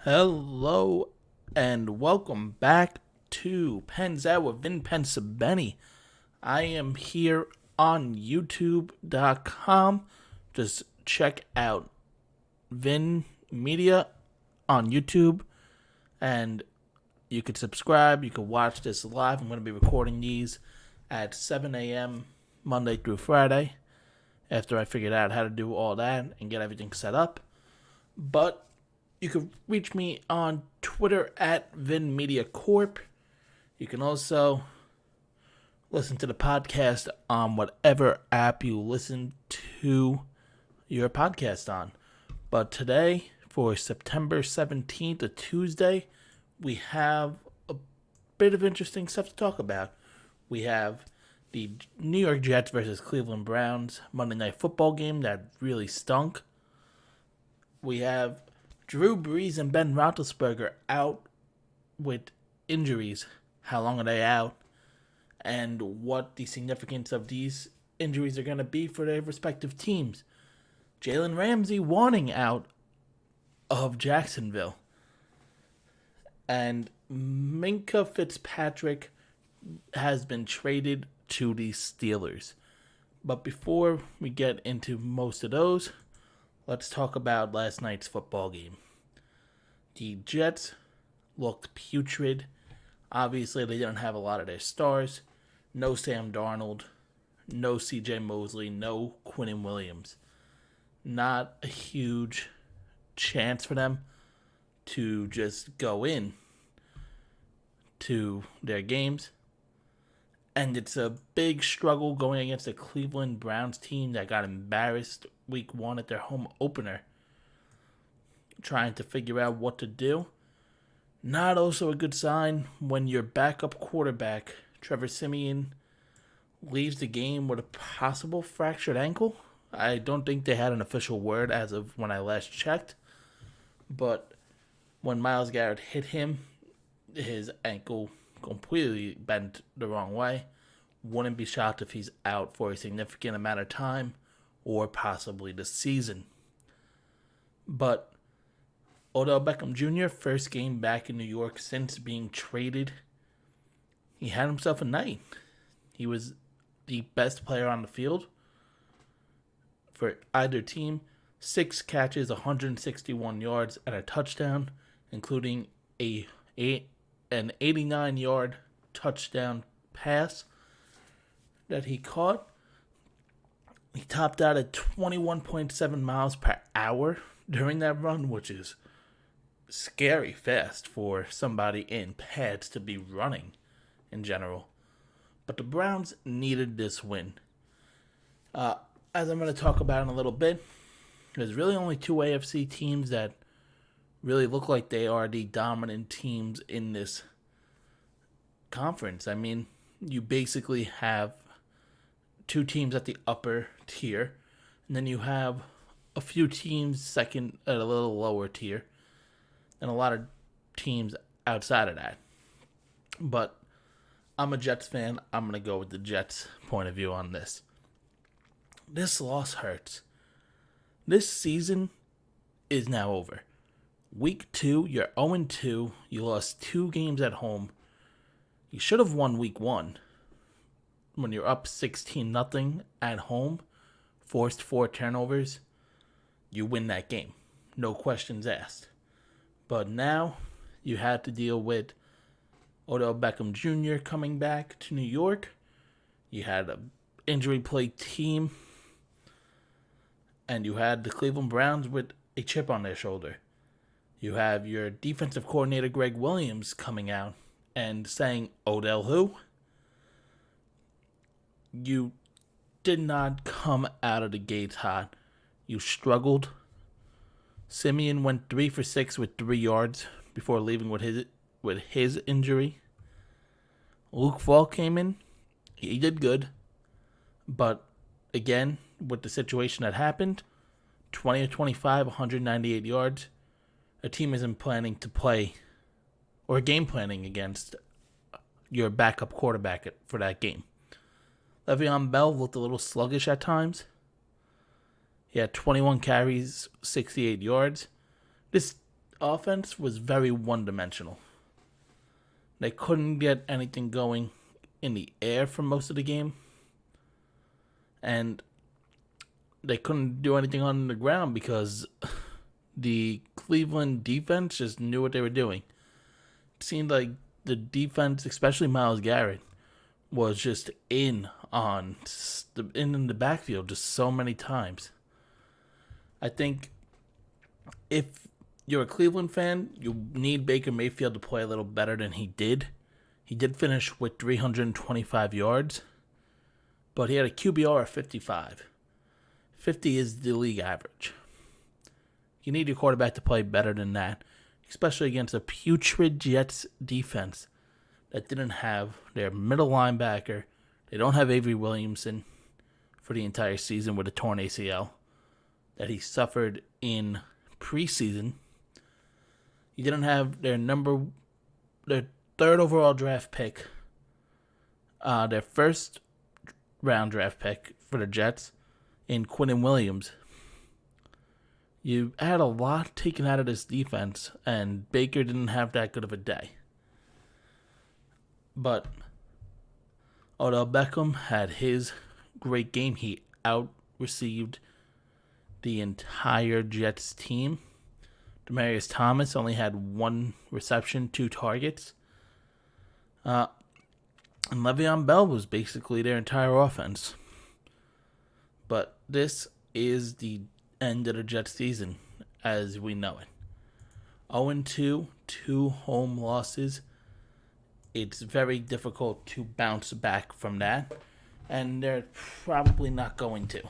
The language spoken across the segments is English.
Hello and welcome back to Pens Out with Vin Pensabene. I am here on YouTube.com. Just check out Vin Media on YouTube and you could subscribe. You could watch this live. I'm going to be recording these at 7 a.m. Monday through Friday after I figured out how to do all that and get everything set up. But you can reach me on Twitter at Vin Media Corp. You can also listen to the podcast on whatever app you listen to your podcast on. But today, for September 17th, a Tuesday, we have a bit of interesting stuff to talk about. We have the New York Jets versus Cleveland Browns Monday Night Football game that really stunk. We have Drew Brees and Ben Roethlisberger out with injuries. How long are they out? And what the significance of these injuries are going to be for their respective teams. Jalen Ramsey wanting out of Jacksonville. And Minkah Fitzpatrick has been traded to the Steelers. But before we get into most of those, let's talk about last night's football game. The Jets looked putrid. Obviously, they didn't have a lot of their stars. No Sam Darnold, no C.J. Mosley, no Quinnen Williams. Not a huge chance for them to just go in to their games. And it's a big struggle going against the Cleveland Browns team that got embarrassed week 1 at their home opener. Trying to figure out what to do. Not also a good sign when your backup quarterback, Trevor Siemian, leaves the game with a possible fractured ankle. I don't think they had an official word as of when I last checked. But when Myles Garrett hit him, his ankle completely bent the wrong way. Wouldn't be shocked if he's out for a significant amount of time or possibly the season. But Odell Beckham Jr., first game back in New York since being traded, he had himself a night. He was the best player on the field for either team. 6 catches, 161 yards, and a touchdown, including an 89-yard touchdown pass that he caught. He topped out at 21.7 miles per hour during that run, which is scary fast for somebody in pads to be running in general. But the Browns needed this win. As I'm going to talk about in a little bit, there's really only 2 AFC teams that really look like they are the dominant teams in this conference. I mean, you basically have 2 teams at the upper tier, and then you have a few teams second at a little lower tier, and a lot of teams outside of that. But I'm a Jets fan. I'm going to go with the Jets' point of view on this. This loss hurts. This season is now over. Week 2, you're 0-2. You lost 2 games at home. You should have won week 1. When you're up 16-0 at home, forced 4 turnovers, you win that game. No questions asked. But now you had to deal with Odell Beckham Jr. coming back to New York. You had an injury-plagued team. And you had the Cleveland Browns with a chip on their shoulder. You have your defensive coordinator, Greg Williams, coming out and saying, Odell who? You did not come out of the gates hot. You struggled. Siemian went 3 for 6 with 3 yards before leaving with his injury. Luke Falk came in. He did good. But again, with the situation that happened, 20 of 25, 198 yards. A team isn't planning to play or game planning against your backup quarterback for that game. Le'Veon Bell looked a little sluggish at times. He had 21 carries, 68 yards. This offense was very one-dimensional. They couldn't get anything going in the air for most of the game. And they couldn't do anything on the ground because the Cleveland defense just knew what they were doing. It seemed like the defense, especially Myles Garrett, was just in the backfield just so many times. I think if you're a Cleveland fan, you need Baker Mayfield to play a little better than he did. He did finish with 325 yards, but he had a QBR of 55. 50 is the league average. You need your quarterback to play better than that, especially against a putrid Jets defense that didn't have their middle linebacker. They don't have Avery Williamson for the entire season with a torn ACL that he suffered in preseason. You didn't have their third overall draft pick, their first round draft pick for the Jets in Quinnen Williams. You had a lot taken out of this defense, and Baker didn't have that good of a day. But Odell Beckham had his great game. He out-received the entire Jets team. Demaryius Thomas only had 1 reception, 2 targets. And Le'Veon Bell was basically their entire offense. But this is the end of the Jets season as we know it. 0-2, 2 home losses. It's very difficult to bounce back from that, and they're probably not going to.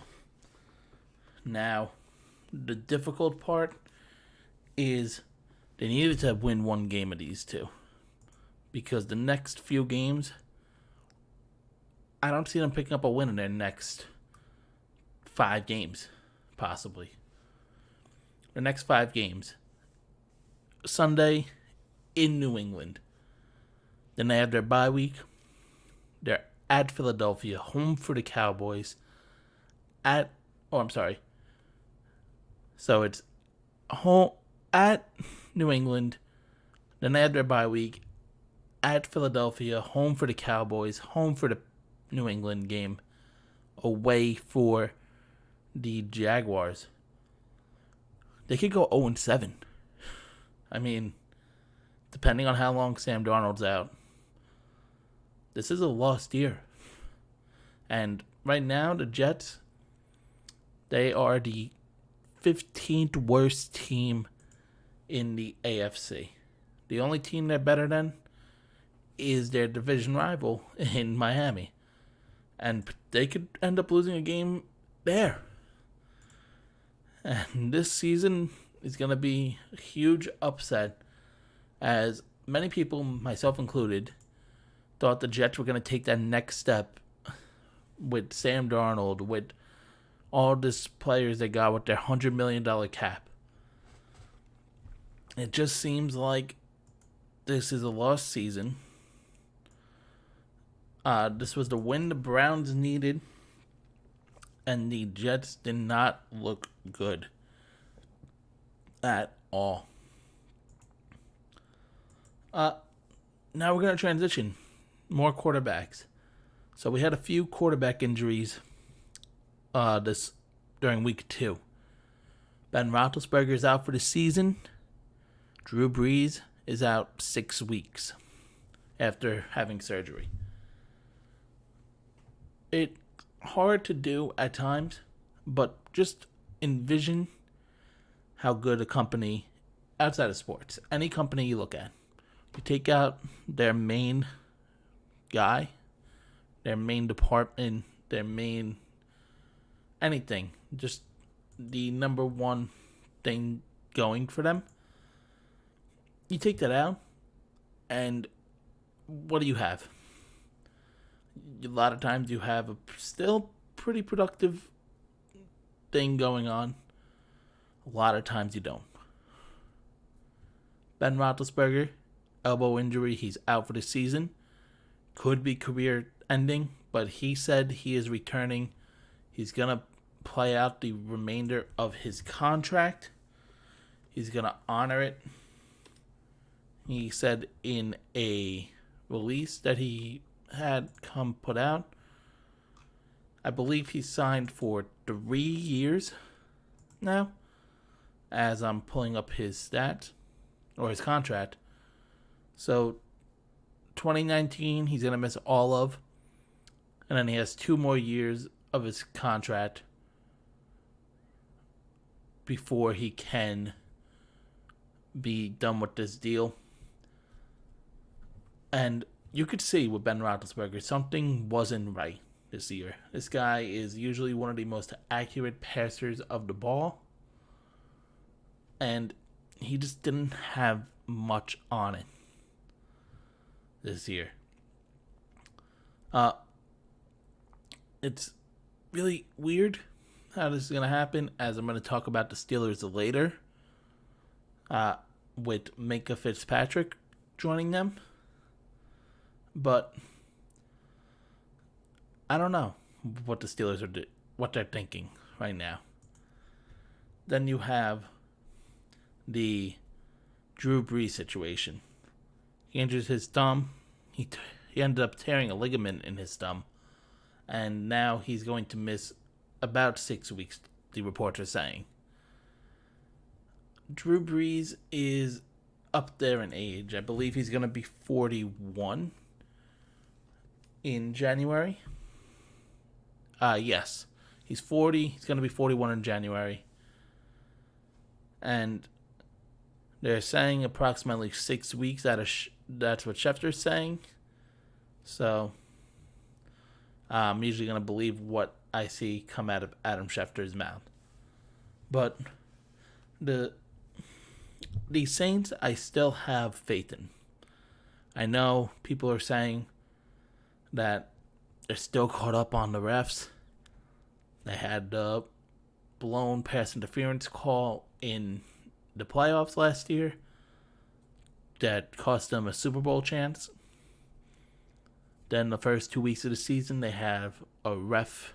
Now, the difficult part is they needed to win 1 game of these 2, because the next few games, I don't see them picking up a win in their next 5 games, possibly. The next 5 games. Sunday in New England. Then they have their bye week. They're at Philadelphia, home for the Cowboys. So it's home at New England. Then they have their bye week at Philadelphia, home for the Cowboys, home for the New England game, away for the Jaguars. They could go 0-7. I mean, depending on how long Sam Darnold's out. This is a lost year. And right now, the Jets, they are the 15th worst team in the AFC. The only team they're better than is their division rival in Miami. And they could end up losing a game there. And this season is going to be a huge upset, as many people, myself included, thought the Jets were going to take that next step with Sam Darnold, with all these players they got with their $100 million cap. It just seems like this is a lost season. This was the win the Browns needed, and the Jets did not look good at all. Now we're going to transition. More quarterbacks. So we had a few quarterback injuries during week 2. Ben Roethlisberger is out for the season. Drew Brees is out 6 weeks after having surgery. It's hard to do at times, but just envision how good a company, outside of sports, any company you look at, you take out their main guy, their main department, their main anything, just the number one thing going for them. You take that out, and what do you have? A lot of times you have a still pretty productive thing going on. A lot of times you don't. Ben Roethlisberger, elbow injury, he's out for the season. Could be career ending, but he said he is returning. He's going to play out the remainder of his contract. He's going to honor it. He said in a release that he had come put out, I believe he signed for 3 years now, as I'm pulling up his stats, or his contract. So 2019, he's going to miss all of, and then he has 2 more years of his contract before he can be done with this deal. And you could see with Ben Roethlisberger, something wasn't right this year. This guy is usually one of the most accurate passers of the ball, and he just didn't have much on it this year. It's really weird how this is going to happen, as I'm going to talk about the Steelers later, with Minkah Fitzpatrick joining them. But I don't know what the Steelers are what they're thinking right now. Then you have the Drew Brees situation. He injures his thumb. He ended up tearing a ligament in his thumb, and now he's going to miss about 6 weeks, the reports are saying. Drew Brees is up there in age. I believe he's going to be 41 in January. Yes. He's 40. He's going to be 41 in January. And they're saying approximately 6 weeks. That's what Schefter's saying. So I'm usually going to believe what I see come out of Adam Schefter's mouth. But the Saints, I still have faith in. I know people are saying that they're still caught up on the refs. They had the blown pass interference call in the playoffs last year that cost them a Super Bowl chance. Then the first 2 weeks of the season, they have a ref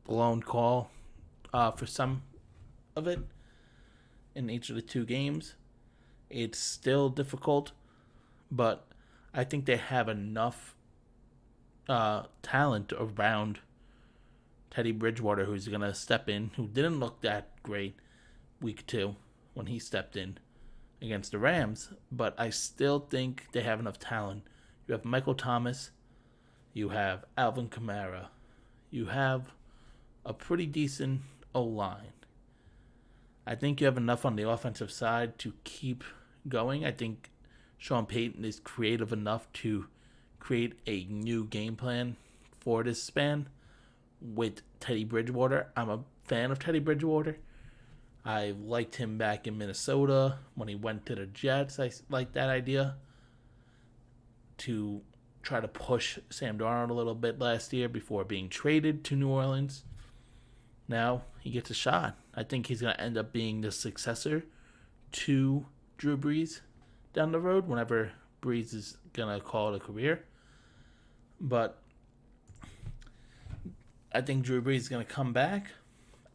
blown call for some of it in each of the 2 games. It's still difficult, but I think they have enough talent around Teddy Bridgewater, who's going to step in, who didn't look that great week 2 when he stepped in against the Rams, but I still think they have enough talent. You have Michael Thomas, you have Alvin Kamara, you have a pretty decent O-line. I think you have enough on the offensive side to keep going. I think Sean Payton is creative enough to create a new game plan for this span with Teddy Bridgewater. I'm a fan of Teddy Bridgewater. I liked him back in Minnesota when he went to the Jets. I liked that idea to try to push Sam Darnold a little bit last year before being traded to New Orleans. Now he gets a shot. I think he's going to end up being the successor to Drew Brees down the road whenever Brees is going to call it a career. But I think Drew Brees is going to come back,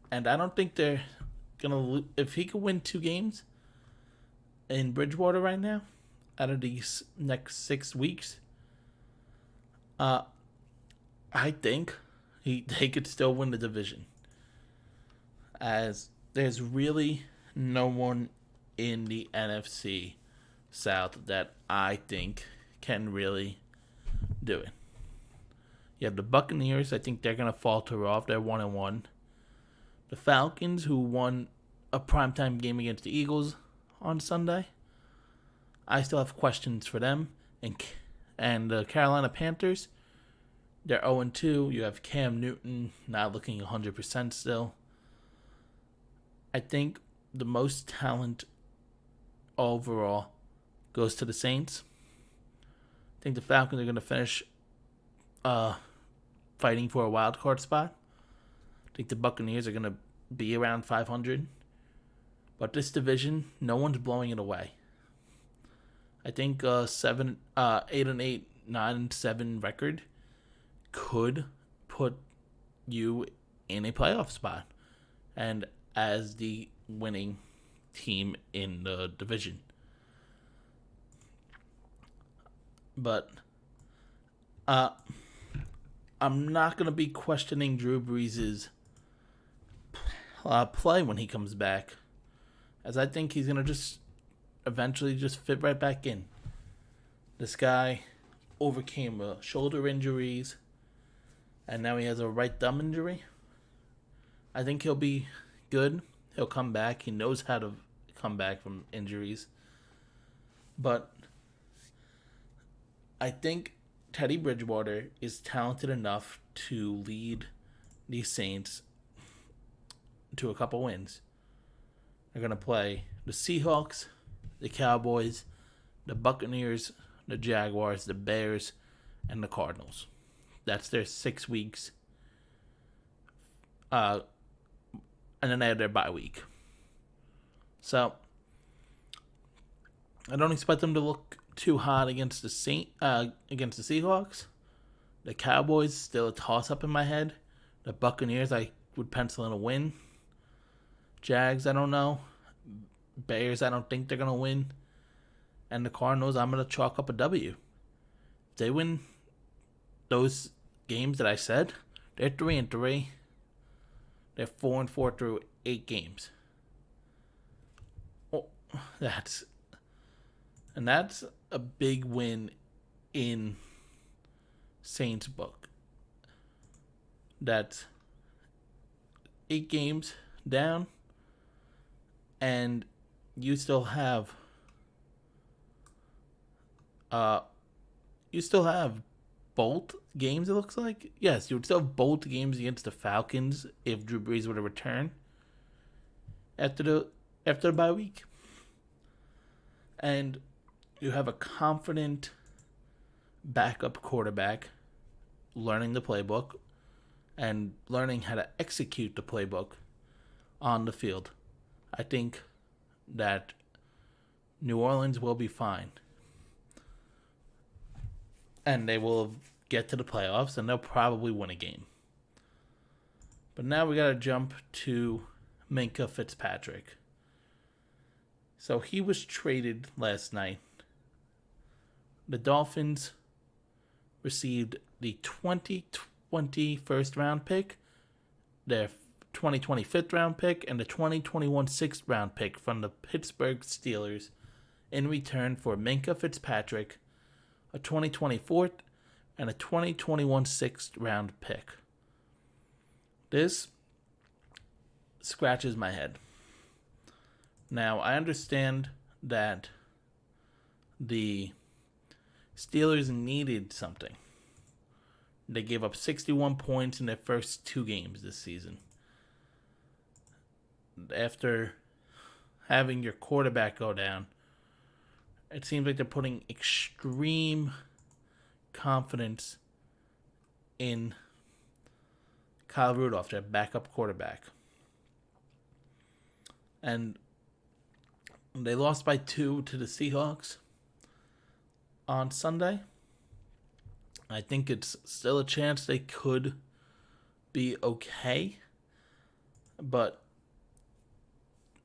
and I don't think they're going to, if he could win 2 games in Bridgewater right now out of these next 6 weeks, I think they could still win the division, as there's really no one in the NFC South that I think can really do it. You have the Buccaneers. I think they're going to falter off. They're 1-1. The Falcons, who won a primetime game against the Eagles on Sunday, I still have questions for them. And the Carolina Panthers, they're 0-2. You have Cam Newton not looking 100% still. I think the most talent overall goes to the Saints. I think the Falcons are going to finish fighting for a wild card spot. I think the Buccaneers are going to be around 500. But this division, no one's blowing it away. I think 8-8, 9-7 record could put you in a playoff spot. And as the winning team in the division. But I'm not going to be questioning Drew Brees' play when he comes back, as I think he's going to just eventually just fit right back in. This guy overcame shoulder injuries, and now he has a right thumb injury. I think he'll be good. He'll come back. He knows how to come back from injuries. But I think Teddy Bridgewater is talented enough to lead the Saints to a couple wins. They're going to play the Seahawks, the Cowboys, the Buccaneers, the Jaguars, the Bears, and the Cardinals. That's their 6 weeks. And then they have their bye week. So I don't expect them to look too hot against the Seahawks. The Cowboys, still a toss-up in my head. The Buccaneers, I would pencil in a win. Jags, I don't know. Bears, I don't think they're going to win. And the Cardinals, I'm going to chalk up a W. If they win those games that I said, they're 3-3. They're 4-4 through 8 games. Oh, that's a big win in Saints' book. That's 8 games down, and you still have both games, it looks like. Yes, you would still have both games against the Falcons if Drew Brees were to return after the bye week. And you have a confident backup quarterback learning the playbook and learning how to execute the playbook on the field. I think that New Orleans will be fine. And they will get to the playoffs, and they'll probably win a game. But now we got to jump to Minkah Fitzpatrick. So he was traded last night. The Dolphins received the 2020 first-round pick, their 2020 fifth-round pick, and the 2021 sixth-round pick from the Pittsburgh Steelers in return for Minkah Fitzpatrick, a 2024 and a 2021 sixth-round pick. This scratches my head. Now, I understand that the Steelers needed something. They gave up 61 points in their first 2 games this season. After having your quarterback go down, it seems like they're putting extreme confidence in Kyle Rudolph, their backup quarterback. And they lost by 2 to the Seahawks on Sunday. I think it's still a chance they could be okay. But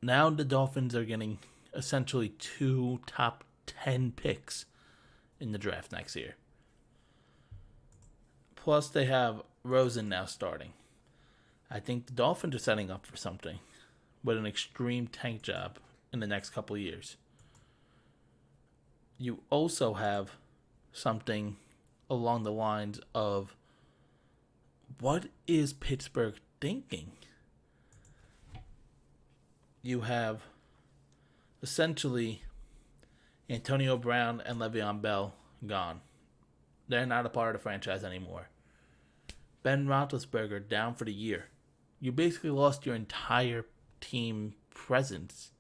now the Dolphins are getting essentially 2 top 10 picks in the draft next year. Plus, they have Rosen now starting. I think the Dolphins are setting up for something with an extreme tank job in the next couple of years. You also have something along the lines of, what is Pittsburgh thinking? You have essentially Antonio Brown and Le'Veon Bell gone. They're not a part of the franchise anymore. Ben Roethlisberger down for the year. You basically lost your entire team presence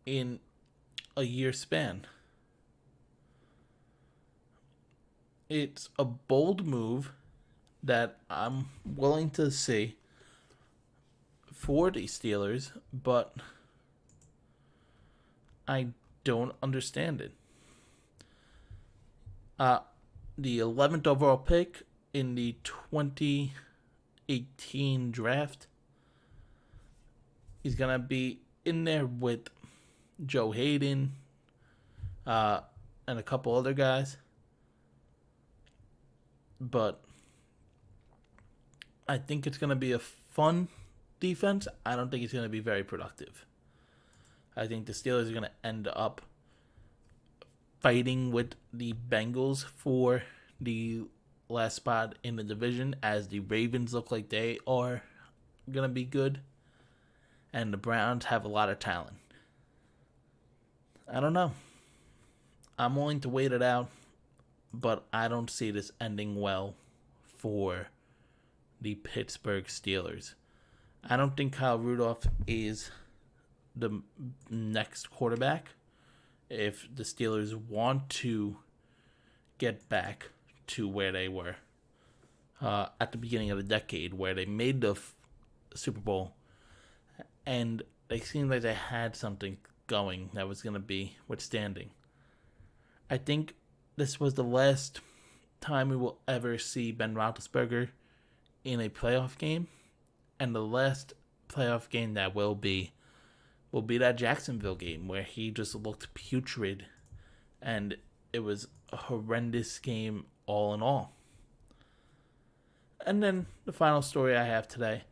in a year span. It's a bold move that I'm willing to see for the Steelers, but I don't understand it. The 11th overall pick in the 2018 draft He's going to be in there with Joe Hayden and a couple other guys. But I think it's going to be a fun defense. I don't think it's going to be very productive. I think the Steelers are going to end up fighting with the Bengals for the last spot in the division, as the Ravens look like they are going to be good, and the Browns have a lot of talent. I don't know. I'm willing to wait it out, but I don't see this ending well for the Pittsburgh Steelers. I don't think Kyle Rudolph is the next quarterback. If the Steelers want to get back to where they were at the beginning of the decade, where they made the Super Bowl, and they seemed like they had something going that was going to be withstanding. I think this was the last time we will ever see Ben Roethlisberger in a playoff game, and the last playoff game that will be that Jacksonville game where he just looked putrid, and it was a horrendous game all in all. And then the final story I have today,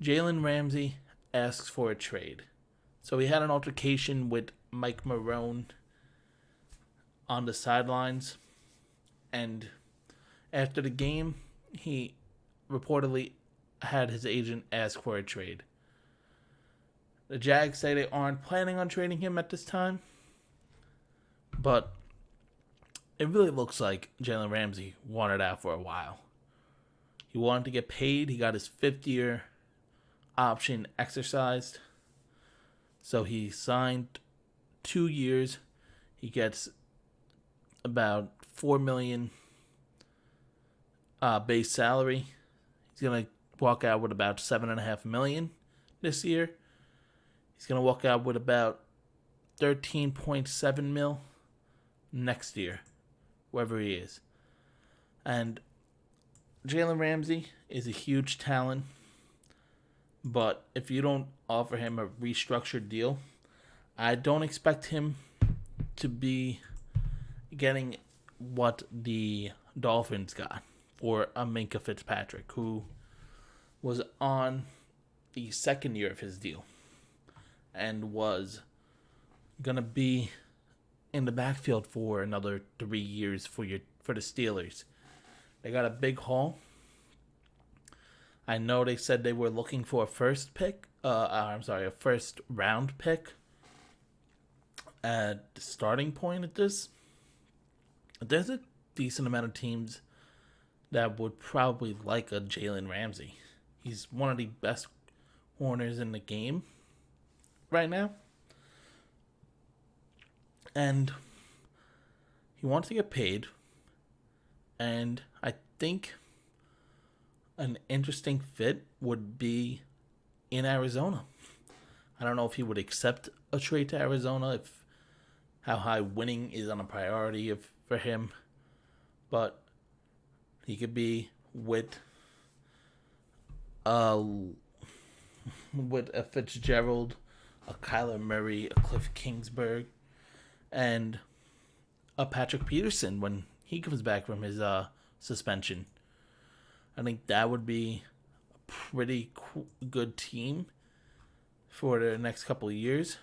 Jalen Ramsey asks for a trade. So he had an altercation with Mike Marone on the sidelines, and after the game, he reportedly had his agent ask for a trade. The Jags say they aren't planning on trading him at this time, but it really looks like Jalen Ramsey wanted out for a while. He wanted to get paid. He got his 5th-year option exercised, so he signed 2 years. He gets about $4 million base salary. He's gonna walk out with about $7.5 million this year. He's going to walk out with about $13.7 million next year, wherever he is. And Jalen Ramsey is a huge talent, but if you don't offer him a restructured deal, I don't expect him to be getting what the Dolphins got for a Minkah Fitzpatrick, who was on the second year of his deal and was going to be in the backfield for another 3 years for the Steelers. They got a big haul. I know they said they were looking for a first round pick at the starting point at this. There's a decent amount of teams that would probably like a Jalen Ramsey. He's one of the best corners in the game right now, and he wants to get paid, and I think an interesting fit would be in Arizona. I don't know if he would accept a trade to Arizona, if how high winning is on a priority for him, but he could be with a Fitzgerald, a Kyler Murray, a Cliff Kingsbury, and a Patrick Peterson when he comes back from his suspension. I think that would be a pretty good team for the next couple of years.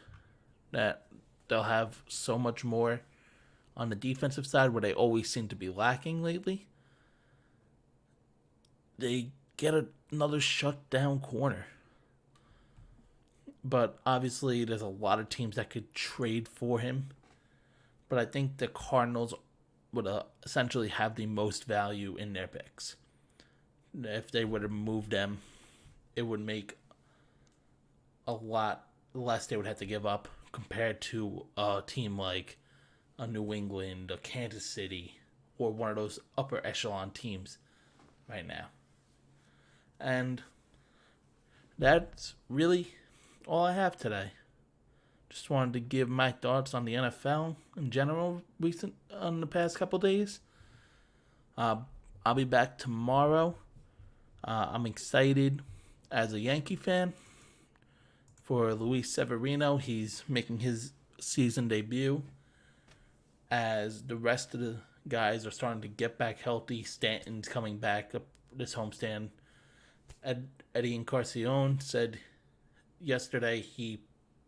That they'll have so much more on the defensive side where they always seem to be lacking lately. They get another shutdown corner. But obviously, there's a lot of teams that could trade for him. But I think the Cardinals would essentially have the most value in their picks. If they were to move them, it would make a lot less they would have to give up compared to a team like a New England, a Kansas City, or one of those upper echelon teams right now. And that's really all I have today. Just wanted to give my thoughts on the NFL in general on the past couple days. I'll be back tomorrow. I'm excited as a Yankee fan for Luis Severino. He's making his season debut as the rest of the guys are starting to get back healthy. Stanton's coming back up this homestand. Eddie Encarnacion said yesterday he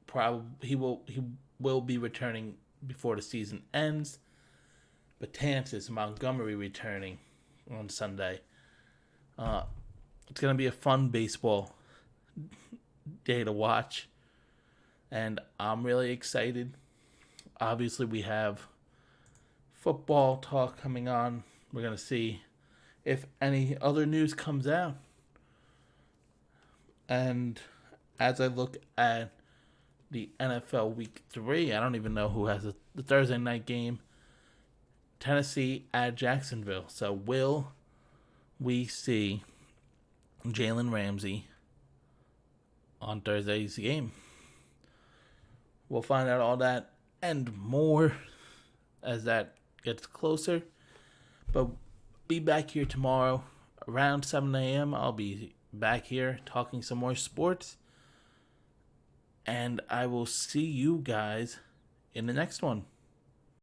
will be returning before the season ends. Betances, Montgomery returning on Sunday. It's going to be a fun baseball day to watch, and I'm really excited. Obviously, we have football talk coming on. We're going to see if any other news comes out. And as I look at the NFL Week 3, I don't even know who has the Thursday night game. Tennessee at Jacksonville. So will we see Jalen Ramsey on Thursday's game? We'll find out all that and more as that gets closer. But be back here tomorrow around 7 a.m. I'll be back here talking some more sports. And I will see you guys in the next one.